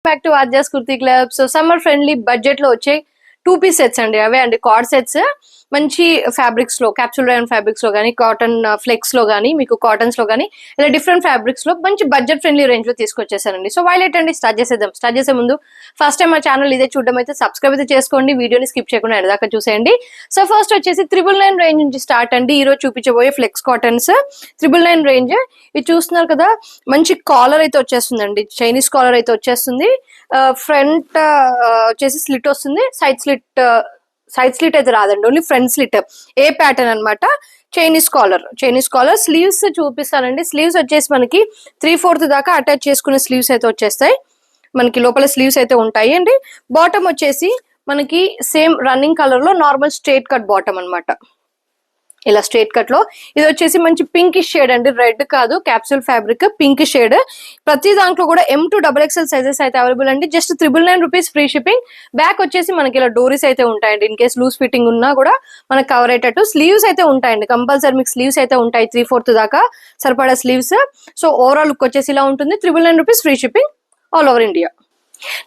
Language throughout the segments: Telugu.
బ్యాక్ టు ఆర్జాస్ kurti club. So summer friendly budget లో వచ్చే 2 పీస్ సెట్స్ అండి. అవే అండి కార్డ్ సెట్స్. మంచి ఫ్యాబ్రిక్స్ లో, క్యాప్సూల్ రైన్ ఫ్యాబ్రిక్స్ లో కానీ, కాటన్ ఫ్లెక్స్ లో కానీ, మీకు కాటన్స్ లో కానీ, ఇలా డిఫరెంట్ ఫ్యాబ్రిక్స్ లో మంచి బడ్జెట్ ఫ్రెండ్లీ రేంజ్ లో తీసుకొచ్చేసానండి. సో వైలెట్ అండి, స్టార్ట్ చేసేద్దాం. స్టార్ట్ చేసే ముందు ఫస్ట్ టైం మా ఛానల్ ఇదే చూడడం అయితే సబ్స్క్రైబ్ అయితే చేసుకోండి, వీడియోని స్కిప్ చేయకుండా ఎడదాకా చూసేయండి. సో ఫస్ట్ వచ్చేసి 999 రేంజ్ నుంచి స్టార్ట్ అండి. ఈ రోజు చూపించబోయే ఫ్లెక్స్ కాటన్స్ 999 రేంజ్. ఇది చూస్తున్నారు కదా, మంచి కాలర్ అయితే వచ్చేస్తుందండి, చైనీస్ కాలర్ అయితే వచ్చేస్తుంది. ఫ్రంట్ వచ్చేసి స్లిట్ వస్తుంది, సైడ్ స్లిట్ అయితే రాదండి, ఓన్లీ ఫ్రంట్ స్లిట్. ఏ ప్యాటర్న్ అనమాట, చైనీస్ కాలర్. స్లీవ్స్ చూపిస్తానండి. స్లీవ్స్ వచ్చేసి మనకి 3/4 దాకా అటాచ్ చేసుకునే స్లీవ్స్ అయితే వచ్చేస్తాయి. మనకి లోపల స్లీవ్స్ అయితే ఉంటాయి అండి. బాటమ్ వచ్చేసి మనకి సేమ్ రన్నింగ్ కలర్ లో నార్మల్ స్ట్రైట్ కట్ బాటమ్ అనమాట. ఇలా స్ట్రైట్ కట్ లో ఇది వచ్చేసి మంచి పింక్ షేడ్ అండి, రెడ్ కాదు, క్యాప్సూల్ ఫ్యాబ్రిక్ పింక్ షేడ్. ప్రతి దాంట్లో కూడా M to XXL సైజెస్ అయితే అవైలబుల్ అండి. Just 999 rupees free shipping. Back వచ్చేసి మనకి ఇలా డోరీస్ అయితే ఉంటాయండి, ఇన్ కేస్ లూజ్ ఫిట్టింగ్ ఉన్నా కూడా మనకు కవర్ అయ్యేటట్టు. స్లీవ్స్ అయితే ఉంటాయండి, కంపల్సరీ మీకు స్లీవ్స్ అయితే ఉంటాయి, 3/4 దాకా సరిపడా స్లీవ్స్. సో ఓవరాల్ లుక్ వచ్చేసి ఇలా ఉంటుంది. 999 rupees free shipping all over India.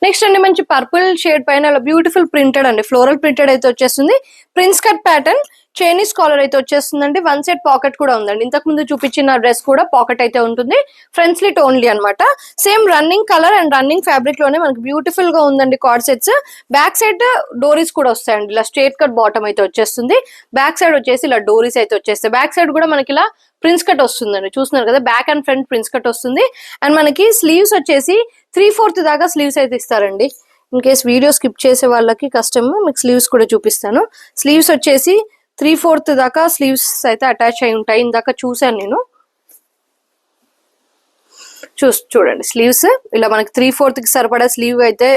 Next అండి, మంచి పర్పుల్ షేడ్ పైన ఇలా బ్యూటిఫుల్ ప్రింటెడ్ అండి, ఫ్లోరల్ ప్రింటెడ్ అయితే వచ్చేస్తుంది. Prince cut pattern, Chinese collar అయితే వచ్చేస్తుందండి. 1 సెట్ పాకెట్ కూడా ఉందండి. ఇంతకు ముందు చూపించిన డ్రెస్ కూడా పాకెట్ అయితే ఉంటుంది. ఫ్రంట్ స్లిట్ ఓన్లీ అనమాట. Same running colour and running fabric లోనే మనకి బ్యూటిఫుల్ గా ఉందండి కార్డ్ సెట్స్. బ్యాక్ సైడ్ డోరీస్ కూడా వస్తాయండి, ఇలా స్ట్రైట్ కట్ బాటమ్ అయితే వచ్చేస్తుంది. బ్యాక్ సైడ్ వచ్చేసి ఇలా డోరీస్ అయితే వచ్చేస్తాయి. బ్యాక్ సైడ్ కూడా మనకి ఇలా ప్రిన్స్ కట్ వస్తుందండి, చూస్తున్నారు కదా, back and front prince cut వస్తుంది. అండ్ మనకి స్లీవ్స్ వచ్చేసి 3/4 దాకా స్లీవ్స్ అయితే ఇస్తారండి. ఇన్ కేస్ వీడియో స్కిప్ చేసే వాళ్ళకి కష్టం, మీకు స్లీవ్స్ కూడా చూపిస్తాను. స్లీవ్స్ వచ్చేసి 3/4 దాకా స్లీవ్స్ అయితే అటాచ్ అయి ఉంటాయి. ఇందాక చూసాను నేను, చూడండి స్లీవ్స్ ఇలా మనకి 3/4 కి సరిపడా స్లీవ్ అయితే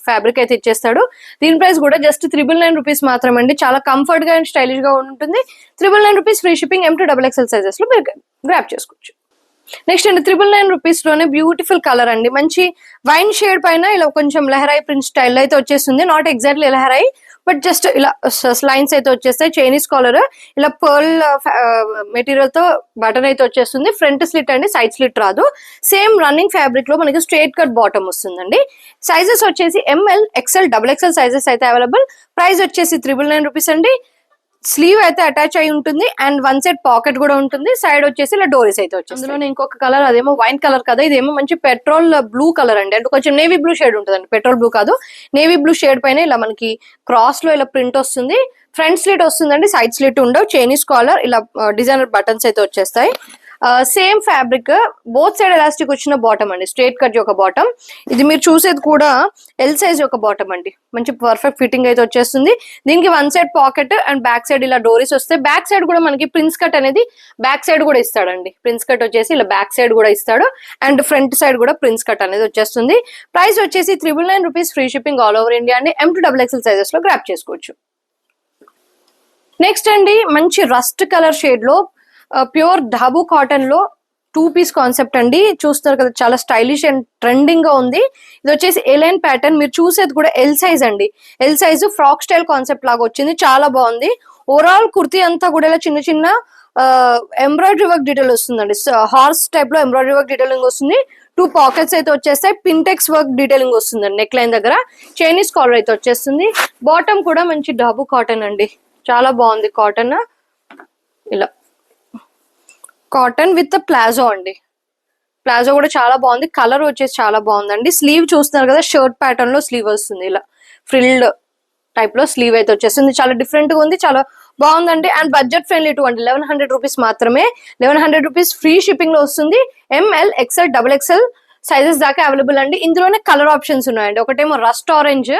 ఫ్యాబ్రిక్ అయితే ఇచ్చేస్తాడు. దీని ప్రైస్ కూడా జస్ట్ 999 రూపీస్ మాత్రమండి. చాలా కంఫర్ట్ గా అండ్ స్టైలిష్ గా ఉంటుంది. 999 rupees free shipping. M to XXL sizes లో మీరు గ్రాప్ చేసుకోవచ్చు. నెక్స్ట్ అండి, 999 రూపీస్ లోనే బ్యూటిఫుల్ కలర్ అండి, మంచి వైన్ షేడ్ పైన ఇలా కొంచెం లెహరాయి ప్రింట్ స్టైల్ అయితే వచ్చేస్తుంది. Not exactly Leharaayi, but just ఇలా లైన్స్ అయితే వచ్చేస్తాయి. చైనీస్ కాలర్, ఇలా పర్ల్ మెటీరియల్ తో బటన్ అయితే వచ్చేస్తుంది. ఫ్రంట్ స్లిట్ అండి, సైడ్ స్లిట్ రాదు. సేమ్ రన్నింగ్ ఫ్యాబ్రిక్ లో మనకి స్ట్రైట్ కట్ బాటమ్ వస్తుందండి. సైజెస్ వచ్చేసి ML, XL, XXL సైజెస్ అయితే అవైలబుల్. ప్రైస్ వచ్చేసి 999 రూపీస్ అండి. స్లీవ్ అయితే అటాచ్ అయి ఉంటుంది అండ్ 1 సెట్ పాకెట్ కూడా ఉంటుంది. సైడ్ వచ్చేసి ఇలా డోరీస్ అయితే వచ్చేసి. అందులో ఇంకొక కలర్, అదేమో వైన్ కలర్ కదా, ఇదేమో మంచి పెట్రోల్ బ్లూ కలర్ అండి, అంటే కొంచెం నేవీ బ్లూ షేడ్ ఉంటుందండి, పెట్రోల్ బ్లూ కాదు, నేవీ బ్లూ షేడ్ పైన ఇలా మనకి క్రాస్ లో ఇలా ప్రింట్ వస్తుంది. ఫ్రంట్ స్లిట్ వస్తుందండి, సైడ్ స్లిట్ ఉండవు. చైనీస్ కాలర్, ఇలా డిజైనర్ బటన్స్ అయితే వచ్చేస్తాయి. Same fabric, both side elastic వచ్చిన బాటమ్ అండి, స్ట్రైట్ కట్ యొక్క బాటమ్. ఇది మీరు చూసేది కూడా L సైజ్ యొక్క బాటమ్ అండి, మంచి పర్ఫెక్ట్ ఫిట్టింగ్ అయితే వచ్చేస్తుంది. దీనికి 1 set pocket and back side ఇలా డోరీస్ వస్తాయి. బ్యాక్ సైడ్ కూడా మనకి ప్రిన్స్ కట్ అనేది బ్యాక్ సైడ్ కూడా ఇస్తాడండి. ప్రిన్స్ కట్ వచ్చేసి ఇలా బ్యాక్ సైడ్ కూడా ఇస్తాడు అండ్ ఫ్రంట్ సైడ్ కూడా ప్రిన్స్ కట్ అనేది వచ్చేస్తుంది. ప్రైస్ వచ్చేసి 999 rupees free shipping all over India అండి. M to XXL సైజెస్ లో గ్రాప్ చేసుకోవచ్చు. నెక్స్ట్ అండి, మంచి రస్ట్ కలర్ షేడ్ లో ప్యూర్ ధాబు కాటన్ లో 2 పీస్ కాన్సెప్ట్ అండి. చూస్తారు కదా, చాలా స్టైలిష్ అండ్ ట్రెండింగ్ గా ఉంది. ఇది వచ్చేసి ఎలైన్ ప్యాటర్న్, మీరు చూసేది కూడా L సైజ్ అండి. L size frock style concept లాగా వచ్చింది, చాలా బాగుంది. ఓవరాల్ కుర్తీ అంతా కూడా ఇలా చిన్న చిన్న ఎంబ్రాయిడరీ వర్క్ డీటెయిల్ వస్తుందండి. హార్స్ టైప్ లో ఎంబ్రాయిడరీ వర్క్ డీటెయిలింగ్ వస్తుంది. 2 పాకెట్స్ అయితే వచ్చేస్తాయి. పింటెక్స్ వర్క్ డీటెయిలింగ్ వస్తుందండి నెక్ లైన్ దగ్గర. చైనీస్ కాలర్ అయితే వచ్చేస్తుంది. బాటమ్ కూడా మంచి డాబు కాటన్ అండి, చాలా బాగుంది కాటన్. ఇలా కాటన్ విత్ ప్లాజో అండి, ప్లాజో కూడా చాలా బాగుంది. కలర్ వచ్చేసి చాలా బాగుందండి. స్లీవ్ చూస్తున్నారు కదా, షర్ట్ ప్యాటర్న్ లో స్లీవ్ వస్తుంది, ఇలా ఫ్రిల్డ్ టైప్ లో స్లీవ్ అయితే వచ్చేస్తుంది. చాలా డిఫరెంట్ గా ఉంది, చాలా బాగుందండి. అండ్ బడ్జెట్ ఫ్రెండ్లీ టూ అండి, 1100 రూపీస్ మాత్రమే. 1100 రూపీస్ ఫ్రీ షిప్పింగ్ లో వస్తుంది. ML, XL, XXL సైజెస్ దాకా అవైలబుల్ అండి. ఇందులోనే కలర్ ఆప్షన్స్ ఉన్నాయండి. ఒకటేమో రస్ట్ ఆరెంజ్,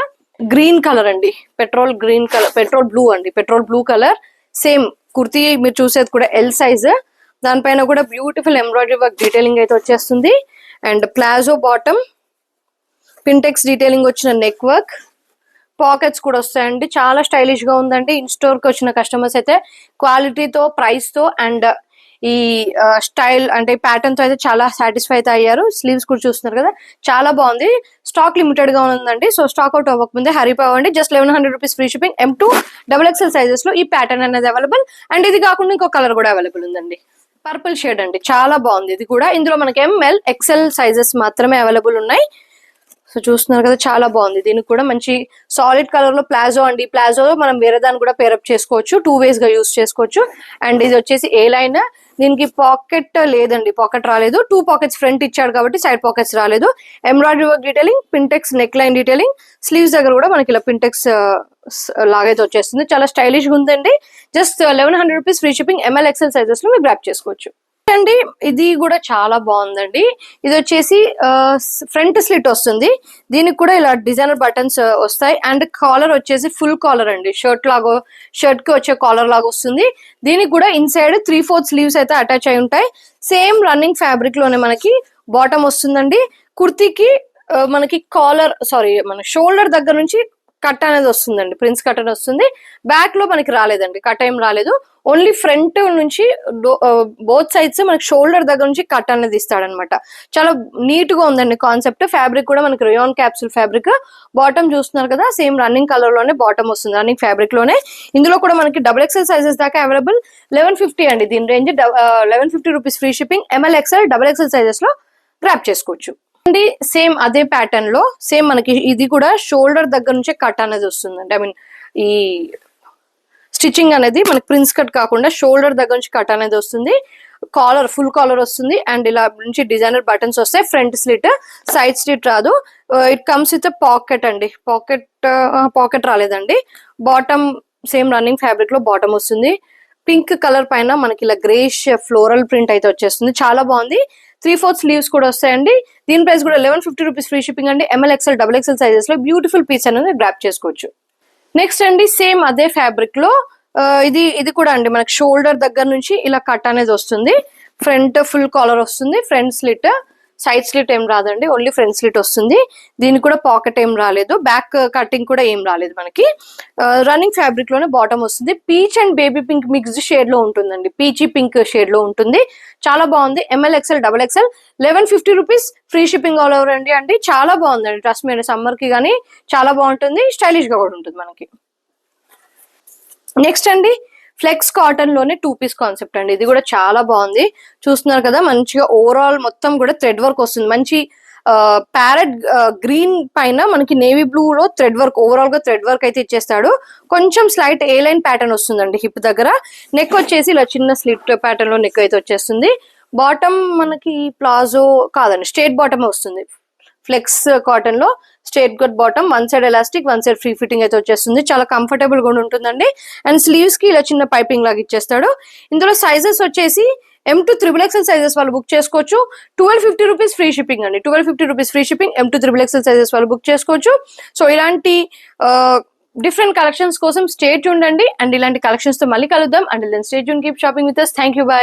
గ్రీన్ కలర్ అండి, petrol green colour, petrol blue అండి, petrol blue colour. Same kurti మీరు చూసేది కూడా L సైజ్, దానిపైన కూడా బ్యూటిఫుల్ ఎంబ్రాయిడరీ వర్క్ డీటెయిలింగ్ అయితే వచ్చేస్తుంది. And palazzo bottom, pintucks detailing వచ్చిన నెక్ వర్క్, పాకెట్స్ కూడా వస్తాయండి. చాలా స్టైలిష్ గా ఉందండి. ఇన్ స్టోర్ కి వచ్చిన కస్టమర్స్ అయితే క్వాలిటీతో, ప్రైస్ తో అండ్ ఈ స్టైల్ అంటే ప్యాటర్న్ తో అయితే చాలా సాటిస్ఫై అయితే అయ్యారు. స్లీవ్స్ కూడా చూస్తున్నారు కదా, చాలా బాగుంది. స్టాక్ లిమిటెడ్ గా ఉందండి, సో స్టాక్ అవుట్ అవ్వకముందే హరిపోవండి. Just 1100 rupees free shipping. M to XXL sizes లో ఈ ప్యాటర్న్ అనేది అవైలబుల్. అండ్ ఇది కాకుండా ఇంకో కలర్ కూడా అవైలబుల్ ఉందండి, పర్పుల్ షేడ్ అండి, చాలా బాగుంది ఇది కూడా. ఇందులో మనకి ML, XL సైజెస్ మాత్రమే అవైలబుల్ ఉన్నాయి. సో చూస్తున్నారు కదా, చాలా బాగుంది. దీనికి కూడా మంచి సాలిడ్ కలర్ లో ప్లాజో అండి. ప్లాజోలో మనం వేరే దాన్ని కూడా పేరప్ చేసుకోవచ్చు, 2 ways గా యూస్ చేసుకోవచ్చు. అండ్ ఇది వచ్చేసి ఏ లైన్. దీనికి పాకెట్ లేదండి, పాకెట్ రాలేదు. 2 pockets ఫ్రంట్ ఇచ్చాడు కాబట్టి సైడ్ పాకెట్స్ రాలేదు. Embroidery work detailing, pintucks neck line detailing, sleeves దగ్గర కూడా మనకి ఇలా పింటెక్స్ లాగైతే వచ్చేస్తుంది. చాలా స్టైలిష్ గా ఉందండి. Just 1100 rupees free shipping. ML XL sizes లో మీరు గ్రాప్ చేసుకోవచ్చు అండి. ఇది కూడా చాలా బాగుందండి. ఇది వచ్చేసి ఫ్రంట్ స్లిట్ వస్తుంది. దీనికి కూడా ఇలా డిజైనర్ బటన్స్ వస్తాయి. అండ్ కాలర్ వచ్చేసి ఫుల్ కాలర్ అండి, షర్ట్ కి వచ్చే కాలర్ లాగా వస్తుంది. దీనికి కూడా ఇన్సైడ్ 3/4 స్లీవ్స్ అయితే అటాచ్ అయి ఉంటాయి. సేమ్ రన్నింగ్ ఫ్యాబ్రిక్ లోనే మనకి బాటమ్ వస్తుందండి. కుర్తీకి మనకి మన షోల్డర్ దగ్గర నుంచి కట్ అనేది వస్తుందండి, ప్రిన్స్ కట్ అనేది వస్తుంది. బ్యాక్ లో మనకి రాలేదండి, కట్ ఏం రాలేదు. ఓన్లీ ఫ్రంట్ నుంచి బోత్ సైడ్స్ మనకి షోల్డర్ దగ్గర నుంచి కట్ అనేది ఇస్తాడనమాట. చాలా నీట్ గా ఉందండి కాన్సెప్ట్. ఫ్యాబ్రిక్ కూడా మనకి రేయాన్ క్యాప్సూల్ ఫ్యాబ్రిక్. బాటమ్ చూస్తున్నారు కదా, సేమ్ రన్నింగ్ కలర్ లోనే బాటమ్ వస్తుంది, రన్నింగ్ ఫ్యాబ్రిక్ లోనే. ఇందులో కూడా మనకి XXL సైజెస్ దాకా అవైలబుల్. 1150 అండి దీని range. 1150 rupees free shipping. ML XL XXL sizes లో గ్రాప్ చేసుకోవచ్చు అండి. సేమ్ అదే ప్యాటర్న్ లో సేమ్ మనకి ఇది కూడా షోల్డర్ దగ్గర నుంచే కట్ అనేది వస్తుందండి. ఐ మీన్ ఈ స్టిచ్చింగ్ అనేది మనకి ప్రిన్స్ కట్ కాకుండా షోల్డర్ దగ్గర నుంచి కట్ అనేది వస్తుంది. కాలర్ ఫుల్ కాలర్ వస్తుంది. అండ్ ఇలా నుంచి డిజైనర్ బటన్స్ వస్తాయి. ఫ్రంట్ స్లిట్, సైడ్ స్లిట్ రాదు. ఇట్ కమ్స్ విత్ పాకెట్ అండి. పాకెట్ రాలేదండి. బాటమ్ సేమ్ రన్నింగ్ ఫ్యాబ్రిక్ లో బాటమ్ వస్తుంది. పింక్ కలర్ పైన మనకి ఇలా గ్రేష్ ఫ్లోరల్ ప్రింట్ అయితే వచ్చేస్తుంది. చాలా బాగుంది. 3/4 స్లీవ్స్ కూడా వస్తాయండి. దీని ప్రైస్ కూడా 1150 రూపీస్ ఫ్రీ షిప్పింగ్ అండి. ML XL XXL సైజెస్ లో బ్యూటిఫుల్ పీస్ అనేది గ్రాప్ చేసుకోవచ్చు. నెక్స్ట్ అండి సేమ్ అదే ఫ్యాబ్రిక్ లో ఇది కూడా అండి మనకి షోల్డర్ దగ్గర నుంచి ఇలా కట్ అనేది వస్తుంది. ఫ్రంట్ ఫుల్ కాలర్ వస్తుంది. ఫ్రంట్ స్లిట్, సైడ్ స్లిట్ ఏం రాదండి, ఓన్లీ ఫ్రంట్ స్లిట్ వస్తుంది. దీనికి కూడా పాకెట్ ఏం రాలేదు. బ్యాక్ కటింగ్ కూడా ఏం రాలేదు మనకి. రన్నింగ్ ఫ్యాబ్రిక్ లోనే బాటమ్ వస్తుంది. Peach and baby pink mixed shade లో ఉంటుందండి, పీచీ పింక్ షేడ్ లో ఉంటుంది. చాలా బాగుంది. ML XL XXL 1150 rupees free shipping all over అండి. చాలా బాగుందండి. ట్రస్ట్ మీ, సమ్మర్ కి కానీ చాలా బాగుంటుంది. స్టైలిష్ గా కూడా ఉంటుంది మనకి. నెక్స్ట్ అండి ఫ్లెక్స్ కాటన్ లోనే 2 పీస్ కాన్సెప్ట్ అండి. ఇది కూడా చాలా బాగుంది. చూస్తున్నారు కదా, మంచిగా ఓవరాల్ మొత్తం కూడా థ్రెడ్ వర్క్ వస్తుంది. మంచి ప్యారెట్ గ్రీన్ పైన మనకి నేవీ బ్లూ లో థ్రెడ్ వర్క్, ఓవరాల్ గా థ్రెడ్ వర్క్ అయితే ఇచ్చేస్తాడు. కొంచెం స్లైట్ ఏ లైన్ ప్యాటర్న్ వస్తుందండి హిప్ దగ్గర. నెక్ వచ్చేసి ఇలా చిన్న స్లిట్ ప్యాటర్న్ లో నెక్ అయితే వచ్చేస్తుంది. బాటమ్ మనకి ప్లాజో కాదండి, స్ట్రేట్ బాటమ్ వస్తుంది. ఫ్లెక్స్ కాటన్ లో straight cut bottom, 1 side elastic, 1 side free fitting అయితే వచ్చేస్తుంది. చాలా కంఫర్టబుల్ గా ఉంటుందండి. అండ్ స్లీవ్స్ కి ఇలా చిన్న పైపింగ్ లాగా ఇచ్చేస్తాడు. ఇందులో సైజెస్ వచ్చేసి M to XXL సైజెస్ వాళ్ళు బుక్ చేసుకోవచ్చు. 1250 రూపీస్ ఫ్రీ షిప్పింగ్ అండి. 1250 rupees free shipping. M to XXL sizes వాళ్ళు బుక్ చేసుకోవచ్చు. సో ఇలాంటి డిఫరెంట్ కలెక్షన్స్ కోసం స్టే ట్యూన్డ్ అండి. అండ్ ఇలాంటి కలెక్షన్స్ తో మళ్ళీ కలుద్దాం. And then stay tune, keep shopping with us. Thank you, by.